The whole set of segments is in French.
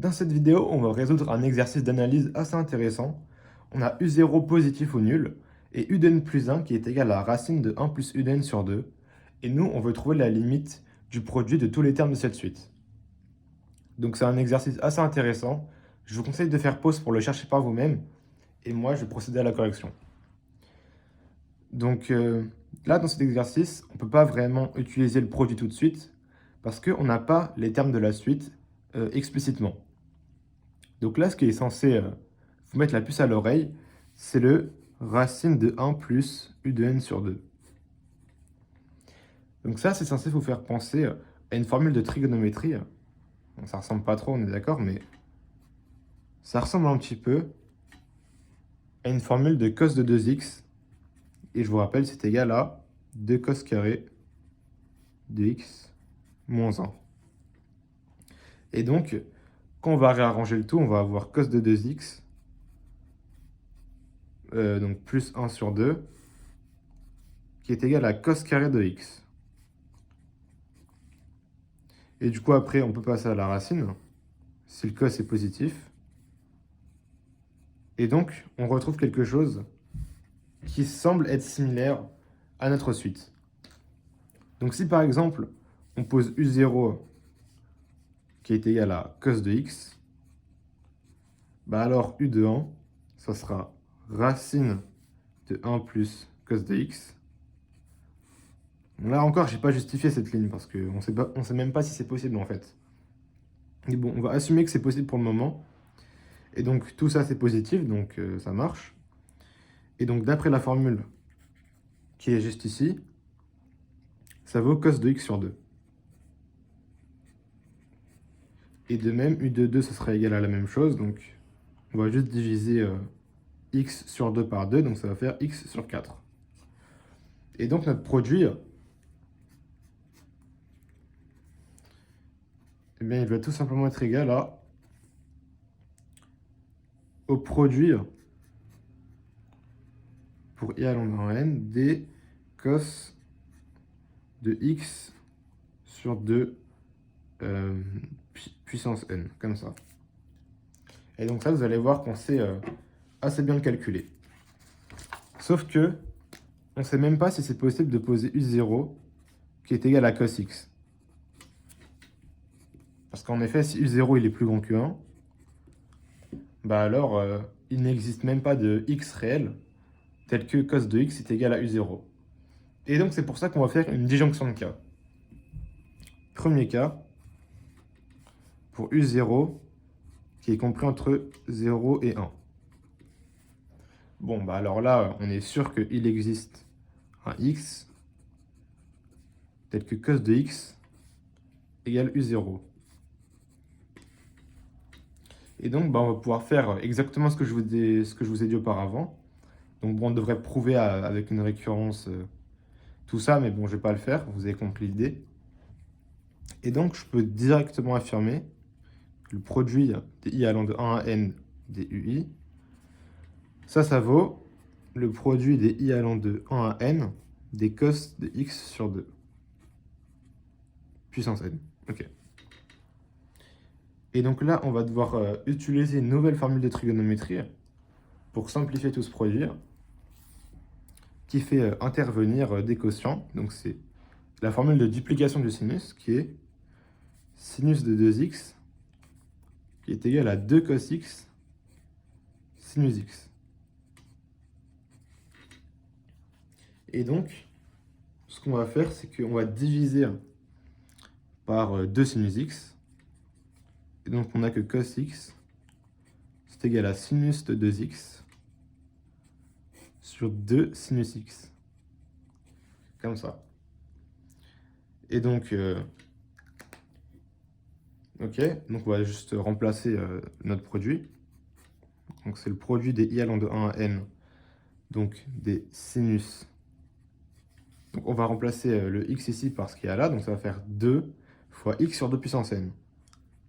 Dans cette vidéo, on va résoudre un exercice d'analyse assez intéressant. On a u0 positif ou nul et u de n plus 1 qui est égal à la racine de 1 plus u de n sur 2. Et nous, on veut trouver la limite du produit de tous les termes de cette suite. Donc c'est un exercice assez intéressant. Je vous conseille de faire pause pour le chercher par vous-même. Et moi, je vais procéder à la correction. Donc là, dans cet exercice, on ne peut pas vraiment utiliser le produit tout de suite parce qu'on n'a pas les termes de la suite explicitement. Donc là, ce qui est censé vous mettre la puce à l'oreille, c'est le racine de 1 plus u de n sur 2. Donc ça, c'est censé vous faire penser à une formule de trigonométrie. Bon, ça ressemble pas trop, on est d'accord, mais ça ressemble un petit peu à une formule de cos de 2x. Et je vous rappelle, c'est égal à 2 cos carré de x moins 1. Et donc, quand on va réarranger le tout, on va avoir cos de 2x, donc plus 1 sur 2, qui est égal à cos carré de x. Et du coup, après, on peut passer à la racine, si le cos est positif. Et donc, on retrouve quelque chose qui semble être similaire à notre suite. Donc si par exemple, on pose u0 qui est égal à cos de x, bah alors u de 1, ça sera racine de 1 plus cos de x. Là encore, je n'ai pas justifié cette ligne parce qu'on ne sait même pas si c'est possible en fait. Mais bon, on va assumer que c'est possible pour le moment. Et donc tout ça c'est positif, donc ça marche. Et donc d'après la formule qui est juste ici, ça vaut cos de x sur 2. Et de même, u de 2, ça sera égal à la même chose. Donc on va juste diviser x sur 2 par 2, donc ça va faire x sur 4. Et donc notre produit, eh bien, il va tout simplement être égal au produit pour i allant dans n des cos de x sur 2 puissance n, comme ça. Et donc ça, vous allez voir qu'on sait assez bien le calculer. Sauf que, on ne sait même pas si c'est possible de poser u0 qui est égal à cos x. Parce qu'en effet, si u0 il est plus grand que 1, bah alors il n'existe même pas de x réel tel que cos de x est égal à u0. Et donc c'est pour ça qu'on va faire une disjonction de cas. Premier cas, pour u0 qui est compris entre 0 et 1. Bon, bah alors là, on est sûr qu'il existe un x tel que cos de x égale u0. Et donc, bah, on va pouvoir faire exactement ce que je vous ai dit auparavant. Donc, bon, on devrait prouver avec une récurrence tout ça, mais bon, je ne vais pas le faire, vous avez compris l'idée. Et donc, je peux directement affirmer que le produit des i allant de 1 à n des ui, ça vaut le produit des i allant de 1 à n des cos de x sur 2. Puissance n. Ok. Et donc là, on va devoir utiliser une nouvelle formule de trigonométrie pour simplifier tout ce produit qui fait intervenir des quotients. Donc c'est la formule de duplication du sinus qui est sinus de 2x qui est égal à 2 cos x sinus x. Et donc, ce qu'on va faire, c'est qu'on va diviser par 2 sinus x. Et donc, on n'a que cos x, c'est égal à sinus de 2x sur 2 sinus x. Comme ça. Et donc, ok, donc on va juste remplacer notre produit. Donc c'est le produit des i allant de 1 à n, donc des sinus. Donc on va remplacer le x ici par ce qu'il y a là, donc ça va faire 2 fois x sur 2 puissance n.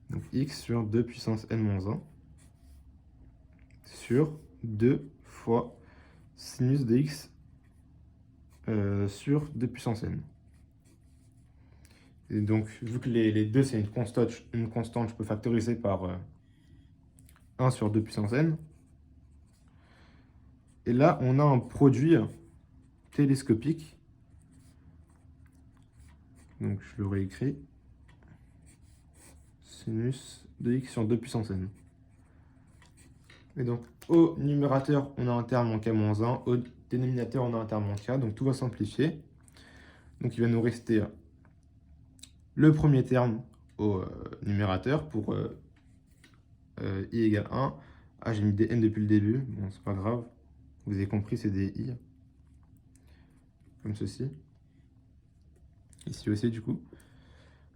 Donc x sur 2 puissance n moins 1 sur 2 fois sinus de x sur 2 puissance n. Et donc, vu que les deux, c'est une constante, je peux factoriser par 1 sur 2 puissance n. Et là, on a un produit télescopique. Donc, je le réécris. Sinus de x sur 2 puissance n. Et donc, au numérateur, on a un terme en k-1. Au dénominateur, on a un terme en k. Donc, tout va simplifier. Donc, il va nous rester le premier terme au numérateur pour i égale 1. Ah, j'ai mis des n depuis le début. Bon, c'est pas grave. Vous avez compris, c'est des i. Comme ceci. Ici aussi, du coup.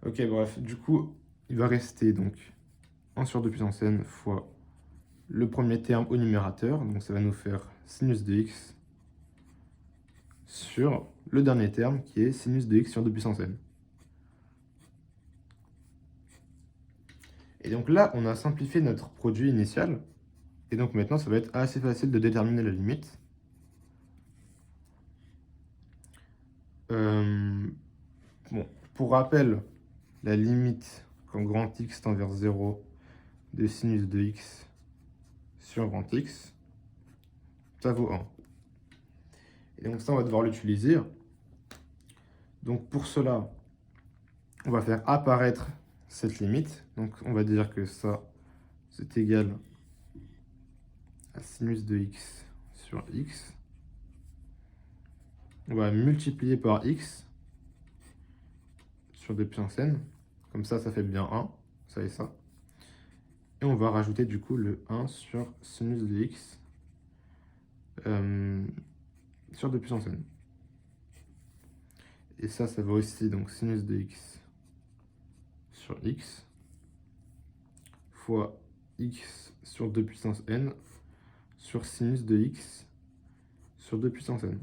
Ok, bref. Du coup, il va rester donc 1 sur 2 puissance n fois le premier terme au numérateur. Donc, ça va nous faire sinus de x sur le dernier terme qui est sinus de x sur 2 puissance n. Et donc là, on a simplifié notre produit initial. Et donc maintenant, ça va être assez facile de déterminer la limite. Bon, pour rappel, la limite quand grand X tend vers 0 de sinus de x sur grand X, ça vaut 1. Et donc ça, on va devoir l'utiliser. Donc pour cela, on va faire apparaître cette limite. Donc on va dire que ça, c'est égal à sinus de x sur x. On va multiplier par x sur 2 puissance n. Comme ça fait bien 1, ça et ça. Et on va rajouter du coup le 1 sur sinus de x sur 2 puissance n. Et ça va aussi donc sinus de x sur x fois x sur 2 puissance n sur sinus de x sur 2 puissance n.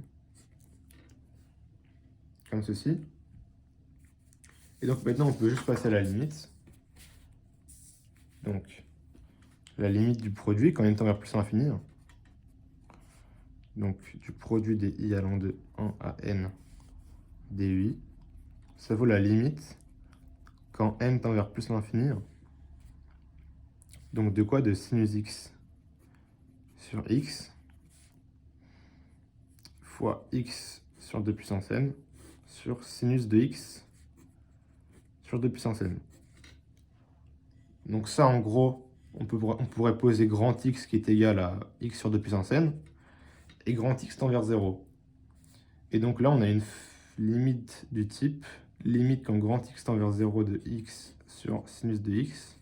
Comme ceci. Et donc maintenant, on peut juste passer à la limite. Donc, la limite du produit quand n tend vers plus l'infini. Donc, du produit des i allant de 1 à n dui. Ça vaut la limite quand n tend vers plus l'infini. Donc, de quoi? De sinus x sur x fois x sur 2 puissance n sur sinus de x sur 2 puissance n. Donc ça, en gros, on pourrait poser grand X qui est égal à x sur 2 puissance n et grand X tend vers 0. Et donc là, on a une limite du type limite quand grand X tend vers 0 de x sur sinus de x.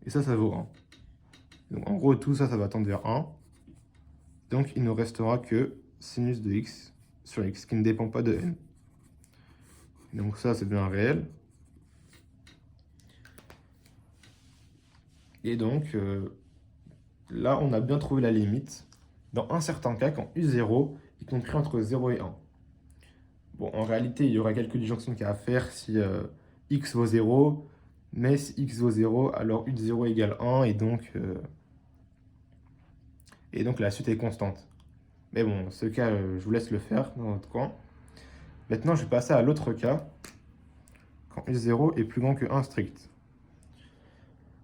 Et ça vaut 1. Donc en gros, tout ça va tendre vers 1. Donc il ne restera que sinus de x sur x qui ne dépend pas de n. Donc ça, c'est bien réel. Et donc, là, on a bien trouvé la limite dans un certain cas quand U0 est compris entre 0 et 1. Bon, en réalité, il y aura quelques disjonctions qu'il y a à faire si x vaut 0, mais si x vaut 0, alors u de 0 égale 1, et donc la suite est constante. Mais bon, ce cas, je vous laisse le faire dans votre coin. Maintenant, je vais passer à l'autre cas, quand u0 est plus grand que 1 strict.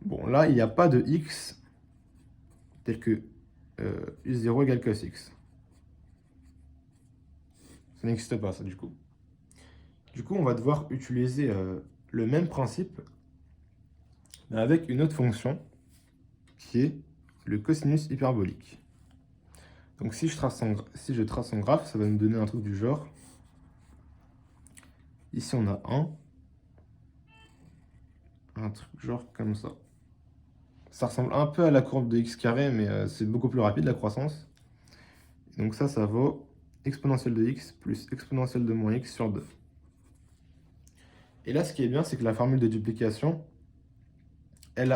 Bon, là, il n'y a pas de x tel que u0 égale cos x. Ça n'existe pas, ça, du coup. Du coup, on va devoir utiliser le même principe, mais avec une autre fonction, qui est le cosinus hyperbolique. Donc si je trace son graphe, ça va nous donner un truc du genre. Ici, on a un truc genre comme ça. Ça ressemble un peu à la courbe de x carré, mais c'est beaucoup plus rapide, la croissance. Donc ça vaut exponentielle de x plus exponentielle de moins x sur 2. Et là, ce qui est bien, c'est que la formule de duplication, elle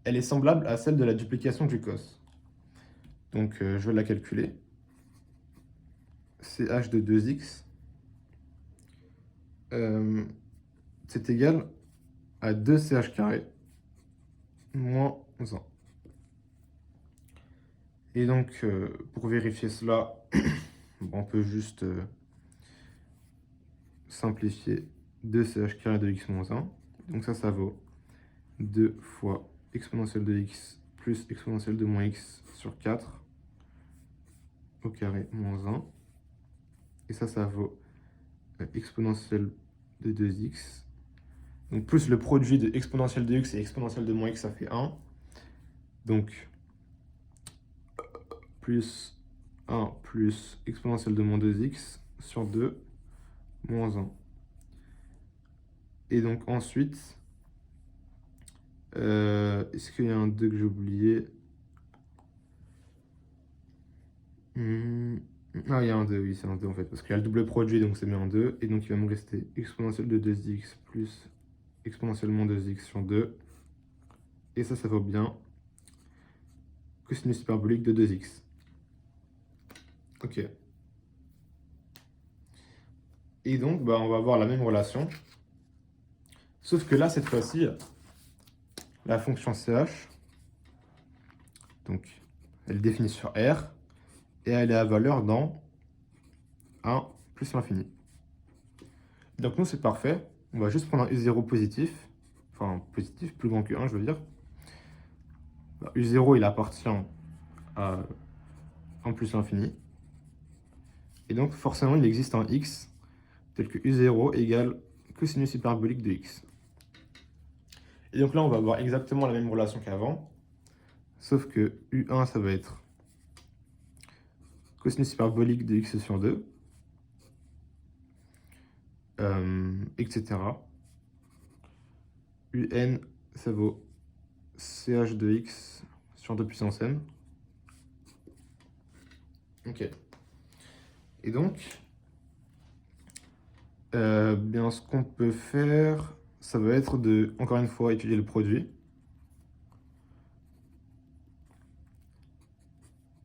est semblable à celle de la duplication du cos. Donc, je vais la calculer. CH de 2x, c'est égal à 2ch carré moins 1. Et donc, pour vérifier cela, on peut juste simplifier 2ch carré de x moins 1. Donc ça vaut 2 fois exponentielle de x plus exponentielle de moins x sur 4 au carré moins 1. Et ça vaut exponentielle de 2x. Donc plus le produit de exponentielle de x et exponentielle de moins x, ça fait 1. Donc plus 1 plus exponentielle de moins 2x sur 2 moins 1. Et donc ensuite, est-ce qu'il y a un 2 que j'ai oublié? Ah, il y a un 2, oui, c'est un 2 en fait, parce qu'il y a le double produit, donc c'est bien un 2. Et donc il va me rester exponentielle de 2x plus exponentiellement 2x sur 2. Et ça vaut bien cosinus hyperbolique de 2x. Ok. Et donc, bah, on va avoir la même relation. Sauf que là, cette fois-ci, la fonction ch, donc, elle est définie sur R, et elle est à valeur dans 1 plus l'infini. Donc nous, c'est parfait. On va juste prendre un U0 positif. Enfin, positif, plus grand que 1, je veux dire. Bah, U0, il appartient à 1 plus l'infini. Et donc, forcément, il existe un x tel que U0 égale cosinus hyperbolique de x. Et donc là, on va avoir exactement la même relation qu'avant. Sauf que U1, ça va être cosinus hyperbolique de x sur 2. Etc. Un, ça vaut ch de x sur 2 puissance n. Ok. Et donc, bien, ce qu'on peut faire, ça va être de, encore une fois, étudier le produit.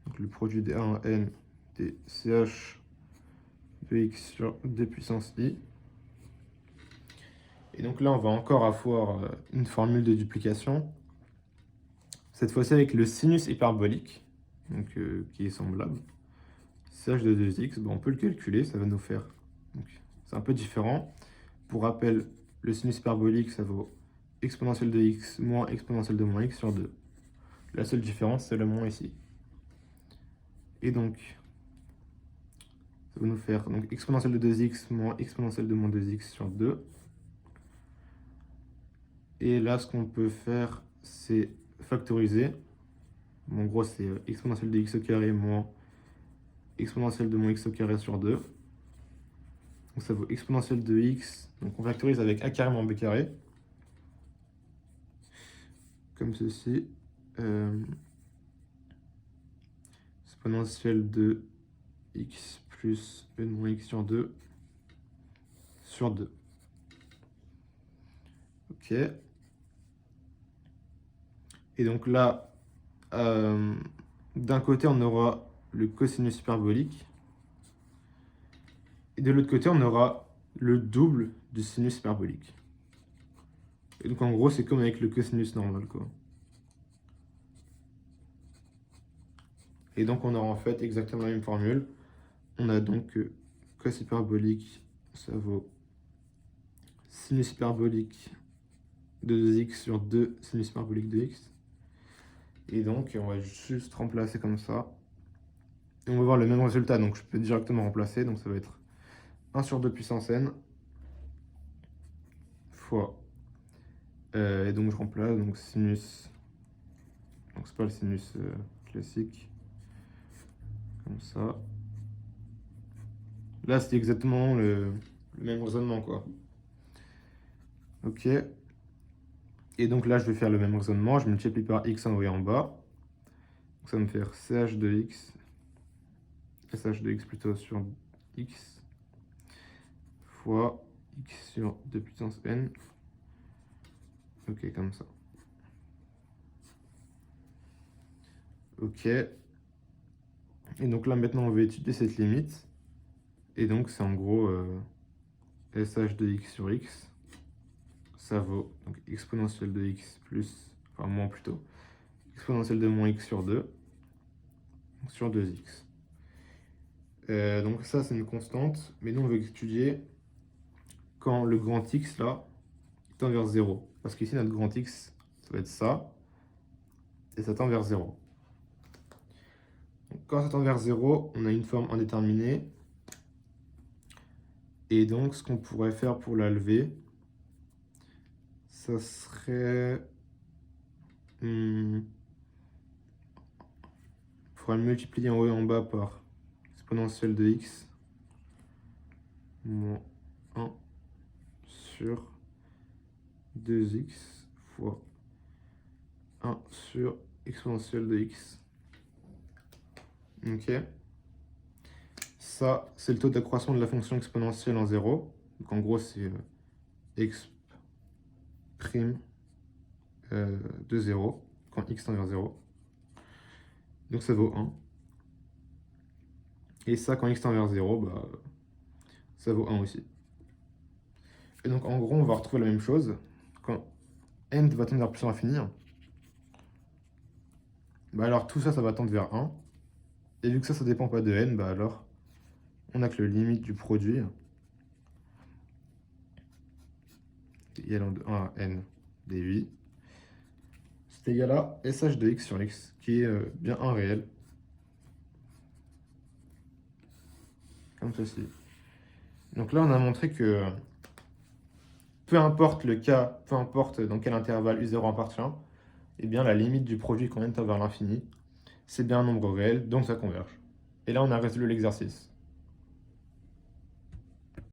Donc, le produit des 1 n des ch de x sur 2 puissance i. Et donc là, on va encore avoir une formule de duplication. Cette fois-ci avec le sinus hyperbolique, donc, qui est semblable. ch de 2x, on peut le calculer, ça va nous faire... C'est un peu différent. Pour rappel, le sinus hyperbolique, ça vaut exponentielle de x moins exponentielle de moins x sur 2. La seule différence, c'est le moins ici. Et donc, ça va nous faire donc, exponentielle de 2x moins exponentielle de moins 2x sur 2. Et là, ce qu'on peut faire, c'est factoriser. En gros, c'est exponentielle de x au carré moins exponentielle de moins x au carré sur 2. Donc ça vaut exponentielle de x. Donc on factorise avec a carré moins b carré. Comme ceci. Exponentielle de x plus e de moins x sur 2 sur 2. Ok. Et donc là, d'un côté, on aura le cosinus hyperbolique. Et de l'autre côté, on aura le double du sinus hyperbolique. Et donc en gros, c'est comme avec le cosinus normal, quoi. Et donc on aura en fait exactement la même formule. On a donc cos hyperbolique, ça vaut sinus hyperbolique de 2x sur 2 sinus hyperbolique de x. Et donc on va juste remplacer comme ça. Et on va voir le même résultat, donc je peux directement remplacer. Donc ça va être 1 sur 2 puissance n fois. Et donc je remplace, donc sinus. Donc c'est pas le sinus classique. Comme ça. Là c'est exactement le même raisonnement, quoi. Ok. Et donc là je vais faire le même raisonnement. Je multiplie par x envoyé en bas. Donc ça va me faire ch de x. sh de x plutôt sur x fois x sur 2 puissance n. Ok, comme ça. Ok. Et donc là, maintenant, on va étudier cette limite. Et donc, c'est en gros sh de x sur x. Ça vaut donc exponentielle de x plus, enfin moins plutôt, exponentielle de moins x sur 2, donc sur 2x. Donc ça, c'est une constante. Mais nous, on veut étudier quand le grand x, là, tend vers 0. Parce qu'ici, notre grand x, ça va être ça. et ça tend vers 0. Donc, quand ça tend vers 0, on a une forme indéterminée. Et donc, ce qu'on pourrait faire pour la lever, ça serait... on pourrait multiplier en haut et en bas par exponentielle de x moins 1 sur 2x fois 1 sur exponentielle de x. Ok. Ça, c'est le taux d'accroissement de la fonction exponentielle en 0. Donc en gros, c'est x' de 0 quand x tend vers 0. Donc ça vaut 1. Et ça, quand x tend vers 0, bah, ça vaut 1 aussi. Et donc en gros, on va retrouver la même chose. Quand n va tendre vers plus l'infini, bah alors tout ça, ça va tendre vers 1. Et vu que ça dépend pas de n, bah alors on a que le limite du produit est égal de 1 à n dvi. C'est égal à sh de x sur x, qui est bien un réel. Comme ceci. Donc là, on a montré que peu importe le cas, peu importe dans quel intervalle u0 appartient, eh bien la limite du produit quand n tend vers l'infini, c'est bien un nombre réel, donc ça converge. Et là, on a résolu l'exercice.